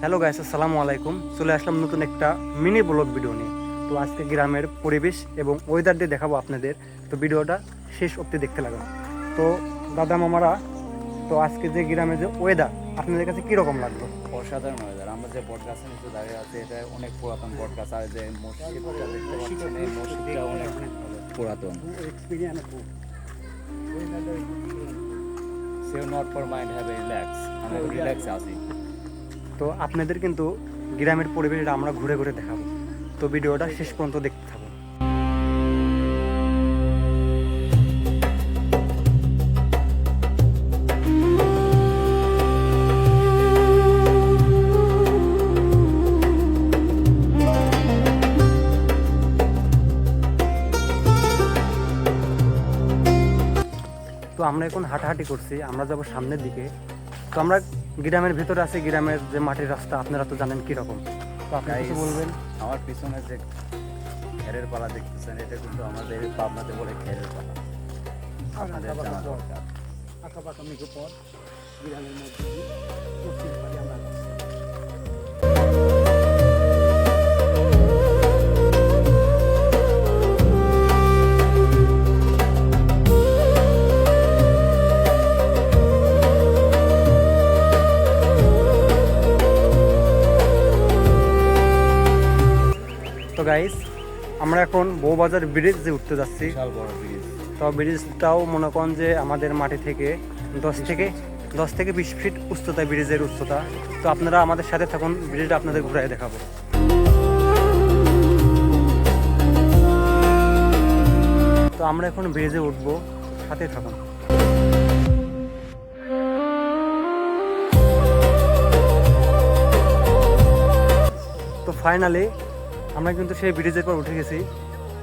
Hello guys, আসসালামু আলাইকুম। চলে আসলাম নতুন একটা মিনি ব্লগ ভিডিও নিয়ে। তো আজকে গ্রামের পরিবেশ এবং ওয়েদার দিয়ে দেখাবো আপনাদের। তো ভিডিওটা শেষ অবধি দেখতে লাগুন। তো দাদা মামারা, তো আজকে যে গ্রামের যে ওয়েদার আপনাদের কাছে কীরকম লাগলো? অসাধারণ ওয়েদার। আমরা যে বট গাছের নিচে দাঁড়িয়ে আছি, এটা অনেক পুরাতন বট গাছ। আর যে মসজিদটা দেখতে পাচ্ছেন, এই মসজিদটা অনেক পুরাতন। Save not for mind have a relax. আমরা রিল্যাক্সে আছি। তো আপনাদের কিন্তু গ্রামের পরিবেশটা আমরা ঘুরে ঘুরে দেখাবো। তো ভিডিওটা শেষ পর্যন্ত দেখতে থাকুন। তো আমরা এখন হাঁটাহাঁটি করছি, আমরা যাবো সামনের দিকে। তো আমরা গ্রামের ভেতরে আছি, গ্রামের যে মাটির রাস্তা আপনারা তো জানেন কীরকম। তো আপনি কিছু বলবেন? আমার পিছনে যে খেরের পালা দেখতেছেন, এটা কিন্তু আমাদের পাবনাতে বলে খেরের পালা। আপনাদের জানা দরকার। আঁকাবাঁকা মেঘে পথ গ্রামের মধ্যে দিয়ে পশ্চিম পাড়ে আমরা যাচ্ছি। তো গাইস, আমরা এখন বউবাজার ব্রিজ যে উঠতে যাচ্ছি। বিশাল বড় ব্রিজ। তো ব্রিজটাও মনে করেন যে আমাদের মাটি থেকে 10 থেকে 20 ফিট উচ্চতায় ব্রিজের উচ্চতা। তো আপনারা আমাদের সাথে থাকুন, ব্রিজটা আপনাদের ঘুরাই দেখাবো। তো আমরা এখন ব্রিজে উঠবো, সাথে থাকুন। তো ফাইনালি আমরা কিন্তু সেই ব্রিজের পর উঠে গেছি।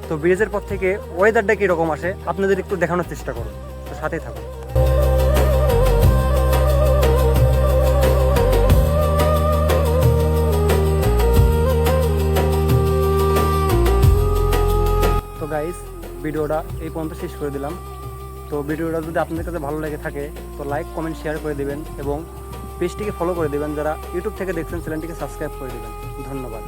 তো ব্রিজের পর থেকে ওয়েদারটা কীরকম আসে আপনাদের একটু দেখানোর চেষ্টা করুন। তো সাথেই থাকুন। তো গাইস, ভিডিওটা এই পর্যন্ত শেষ করে দিলাম। তো ভিডিওটা যদি আপনাদের কাছে ভালো লেগে থাকে তো লাইক, কমেন্ট, শেয়ার করে দেবেন এবং পেজটিকে ফলো করে দেবেন। যারা ইউটিউব থেকে দেখছেন চ্যানেলটিকে সাবস্ক্রাইব করে দেবেন। ধন্যবাদ।